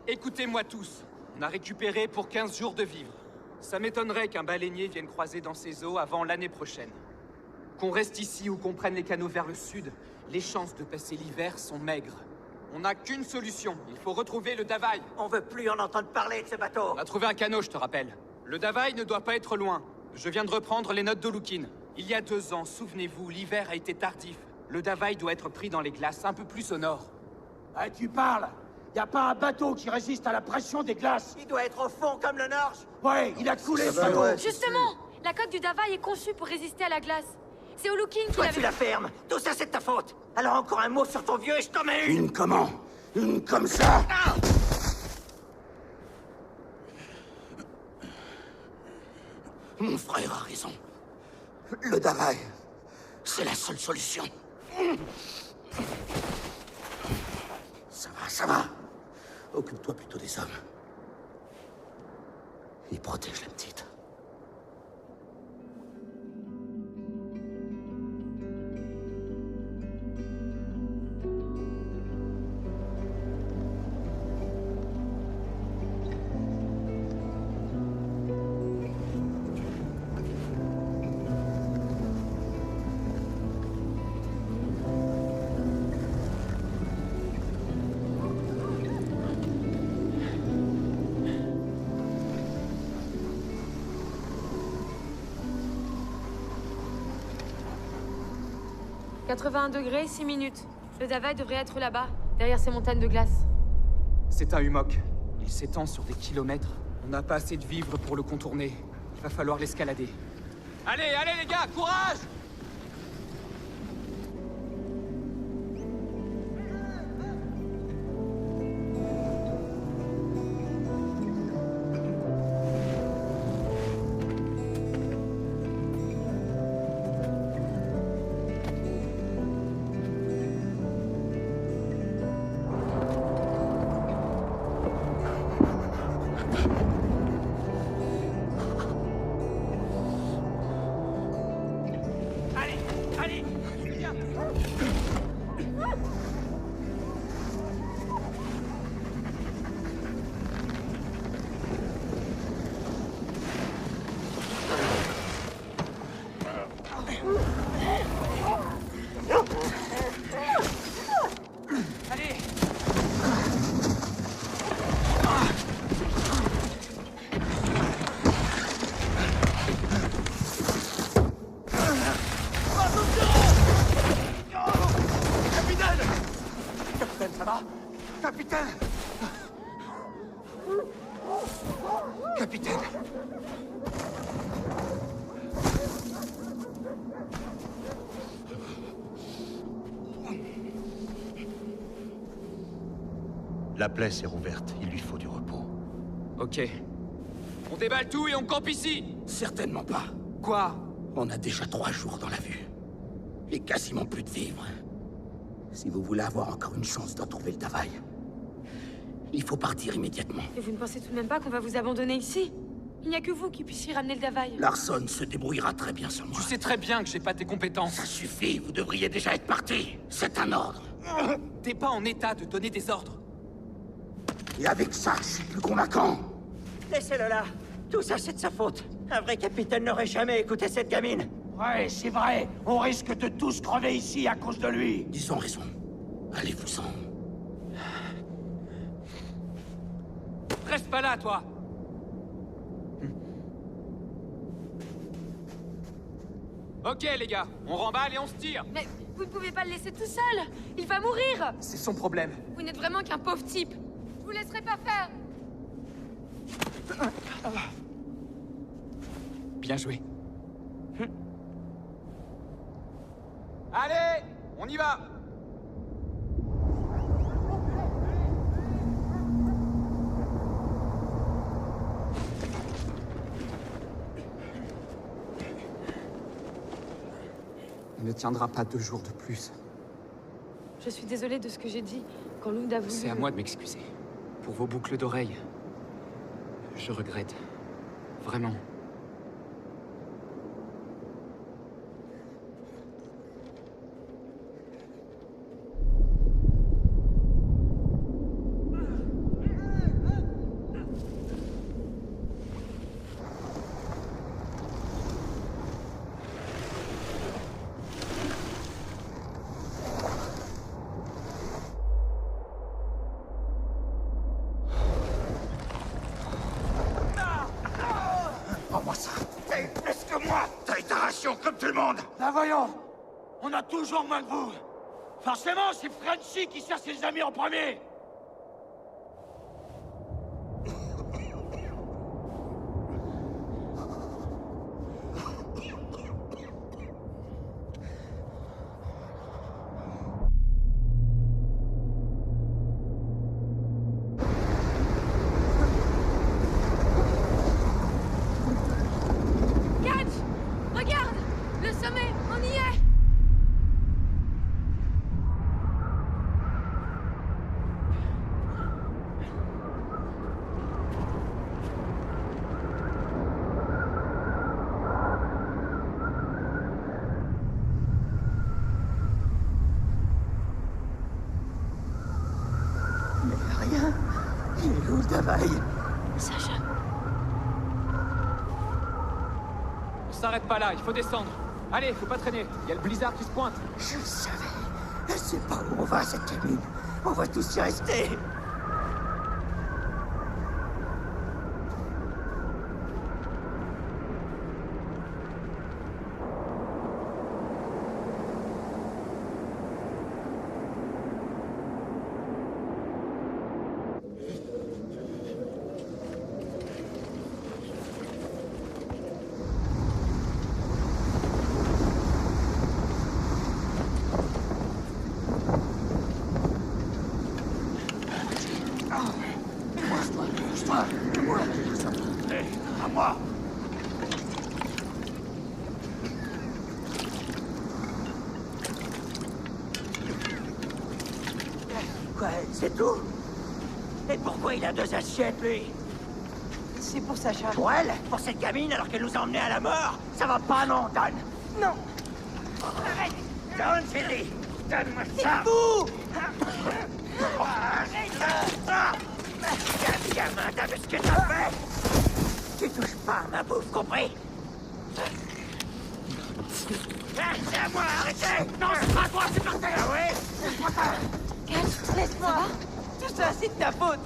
Écoutez-moi tous. On a récupéré pour 15 jours de vivres. Ça m'étonnerait qu'un baleinier vienne croiser dans ces eaux avant l'année prochaine. Qu'on reste ici ou qu'on prenne les canaux vers le sud, les chances de passer l'hiver sont maigres. On n'a qu'une solution. Il faut retrouver le Davaï. On veut plus en entendre parler de ce bateau. On a trouvé un canot, je te rappelle. Le Davaï ne doit pas être loin. Je viens de reprendre les notes d'Olukin. Il y a 2 ans, souvenez-vous, l'hiver a été tardif. Le Davaï doit être pris dans les glaces, un peu plus au nord. Ah, tu parles? Y a pas un bateau qui résiste à la pression des glaces? Il doit être au fond comme le Norge. Ouais, il a coulé ce bateau. Justement, la coque du Davaï est conçue pour résister à la glace. C'est Olukin qui Toi, l'avait... tu la fermes. Tout ça, c'est de ta faute. Alors encore un mot sur ton vieux et je t'en mets une. Une comment? Une comme ça? Mon frère a raison. Le Davaï, c'est la seule solution. Ça va. Occupe-toi plutôt des hommes. Et protège la petite. « 81 degrés, 6 minutes. Le Davaï devrait être là-bas, derrière ces montagnes de glace. C'est un humoc. Il s'étend sur des kilomètres. On n'a pas assez de vivres pour le contourner. Il va falloir l'escalader. Allez, allez les gars, courage! Capitaine! La plaie s'est rouverte, il lui faut du repos. Ok. On déballe tout et on campe ici! Certainement pas. Quoi? On a déjà 3 jours dans la vue. Et quasiment plus de vivres. Si vous voulez avoir encore une chance d'en trouver le Davaï, il faut partir immédiatement. Et vous ne pensez tout de même pas qu'on va vous abandonner ici? Il n'y a que vous qui puissiez ramener le Davaï. Larson se débrouillera très bien sans moi. Tu sais très bien que j'ai pas tes compétences. Ça suffit, vous devriez déjà être parti. C'est un ordre. T'es pas en état de donner des ordres. Et avec ça, je suis plus convaincant. Laissez-le là. Tout ça, c'est de sa faute. Un vrai capitaine n'aurait jamais écouté cette gamine. Ouais, c'est vrai. On risque de tous crever ici à cause de lui. Ils ont raison. Allez-vous-en. Reste pas là, toi! Ok, les gars, on remballe et on se tire. Mais vous ne pouvez pas le laisser tout seul. Il va mourir. C'est son problème. Vous n'êtes vraiment qu'un pauvre type. Je vous laisserai pas faire. Bien joué. Allez, on y va. Il ne tiendra pas 2 jours de plus. Je suis désolée de ce que j'ai dit quand Lund a voulu... C'est à moi de m'excuser. Pour vos boucles d'oreilles. Je regrette. Vraiment. Prends-moi ça. T'as eu plus que moi. T'as eu ta ration comme tout le monde. Ben voyons, on a toujours moins que vous. Forcément, c'est Frenchy qui cherche ses amis en premier. Catch! Regarde! Le sommet! On y est! Mais rien. Il est où le Davaï? Sacha. On s'arrête pas là, il faut descendre. Allez, faut pas traîner. Il y a le blizzard qui se pointe. Je le savais. Elle sait pas où on va, cette cabine. On va tous y rester. Bouge-toi. Hé, à moi. Quoi, c'est tout? Et pourquoi il a 2 assiettes, lui? C'est pour Sacha. Pour elle? Pour cette gamine, alors qu'elle nous a emmenés à la mort? Ça va pas, non, Don? Non. Arrête! Don, j'ai dit! Donne-moi C'est ça! fou! Arrête! Gamin, t'as vu ce que t'as fait? Tu touches pas à ma bouffe, compris? C'est à moi, arrêtez! Non, c'est pas toi, c'est par terre! Ah ouais? Laisse-moi ça! Catch, laisse-moi. Tout ça, c'est de ta faute.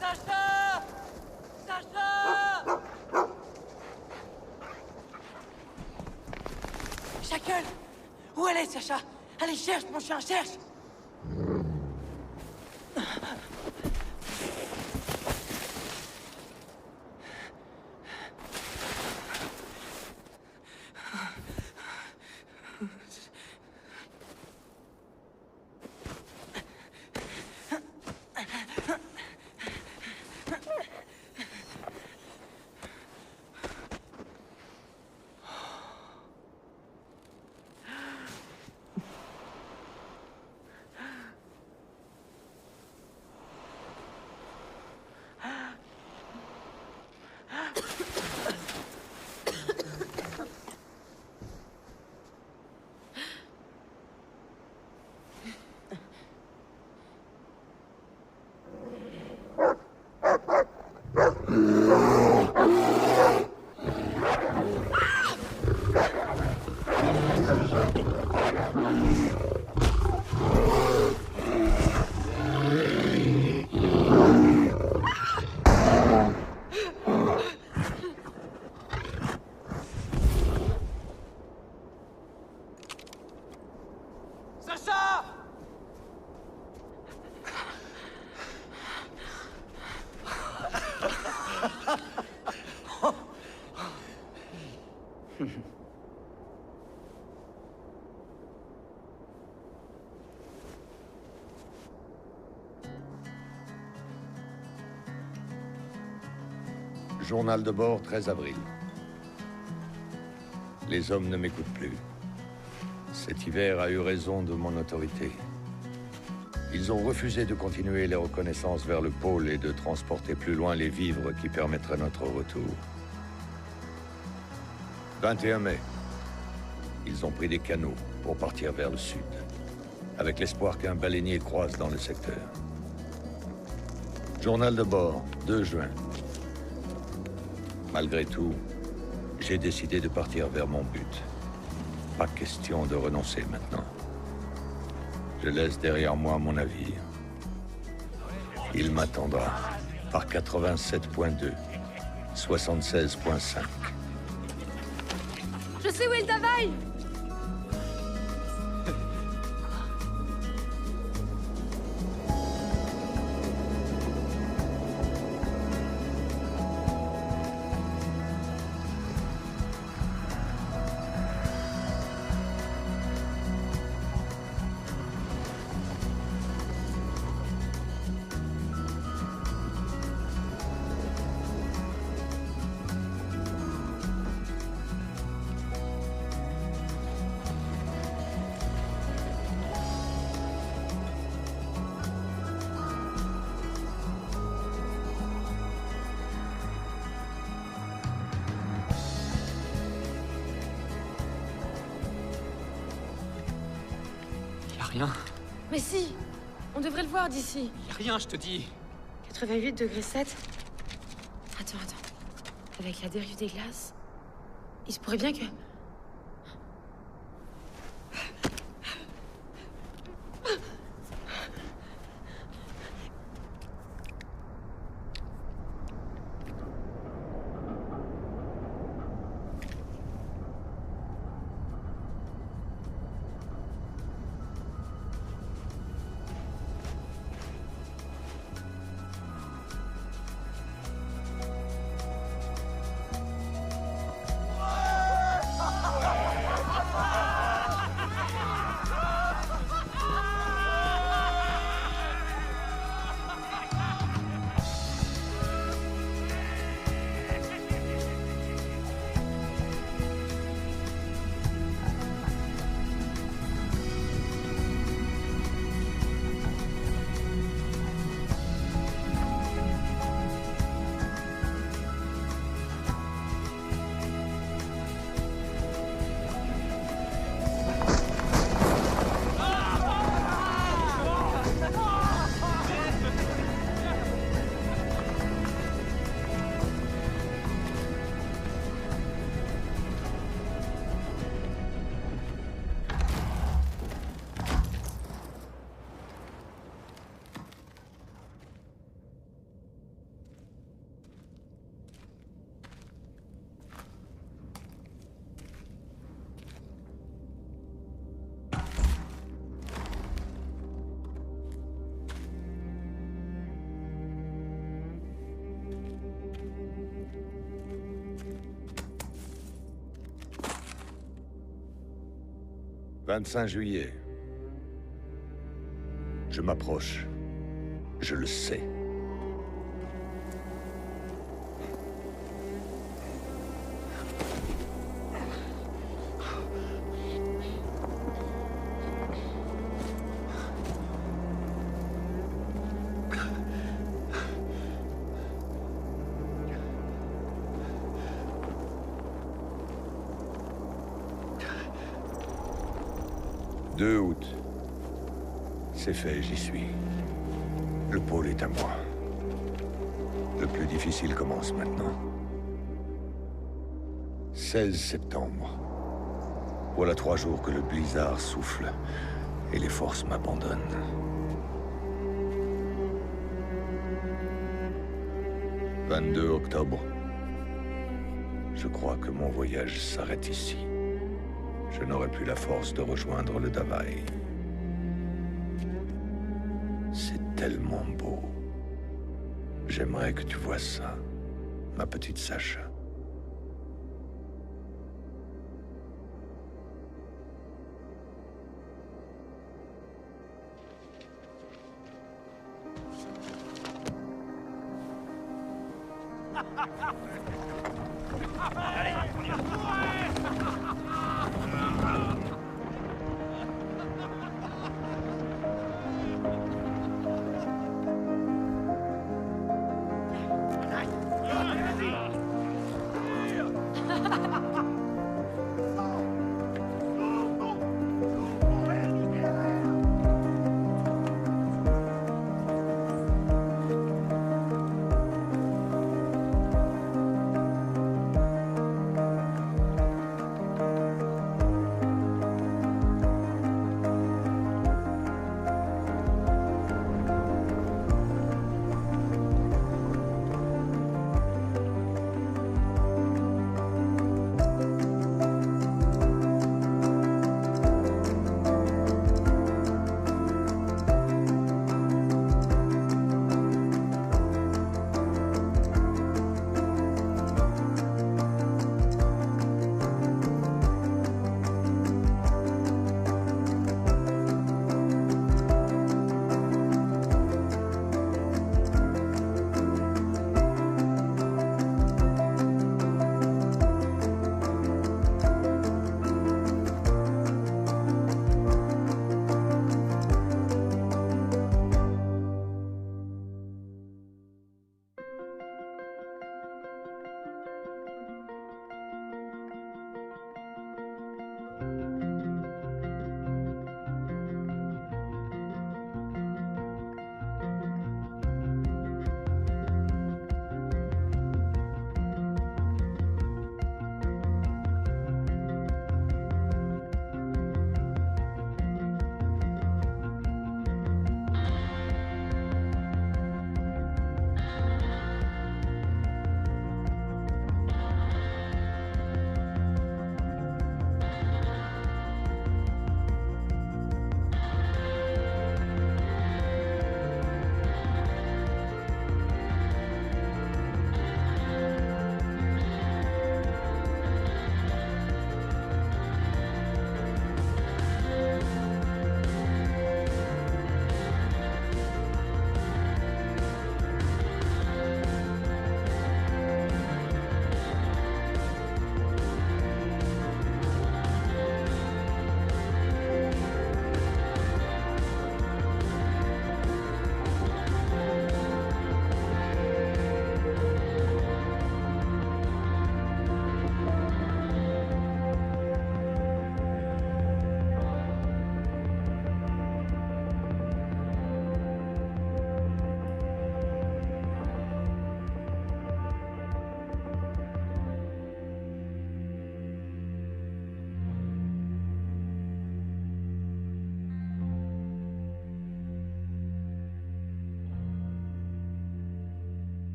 Sacha! Sacha! Shackle! Où elle est, Sacha? Allez, cherche, mon chien, cherche! Journal de bord, 13 avril. Les hommes ne m'écoutent plus. Cet hiver a eu raison de mon autorité. Ils ont refusé de continuer les reconnaissances vers le pôle et de transporter plus loin les vivres qui permettraient notre retour. 21 mai. Ils ont pris des canots pour partir vers le sud, avec l'espoir qu'un baleinier croise dans le secteur. Journal de bord, 2 juin. Malgré tout, j'ai décidé de partir vers mon but. Pas question de renoncer maintenant. Je laisse derrière moi mon navire. Il m'attendra par 87.2, 76.5. Je sais où est le Davaï! Rien. Mais si! On devrait le voir d'ici. Y a rien, je te dis. 88 degrés 7. Attends. Avec la dérive des glaces, il se pourrait bien que... 25 juillet. Je m'approche. Je le sais. « 2 août. C'est fait, j'y suis. Le pôle est à moi. Le plus difficile commence maintenant. 16 septembre. Voilà 3 jours que le blizzard souffle et les forces m'abandonnent. « 22 octobre. Je crois que mon voyage s'arrête ici. Je n'aurai plus la force de rejoindre le Davaï. C'est tellement beau. J'aimerais que tu vois ça, ma petite Sacha.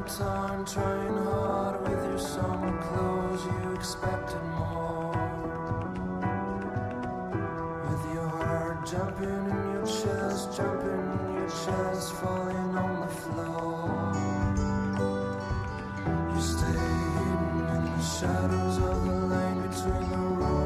time trying hard with your summer clothes. You expected more. With your heart jumping in your chest, falling on the floor. You stay hidden in the shadows of the lane between the roads.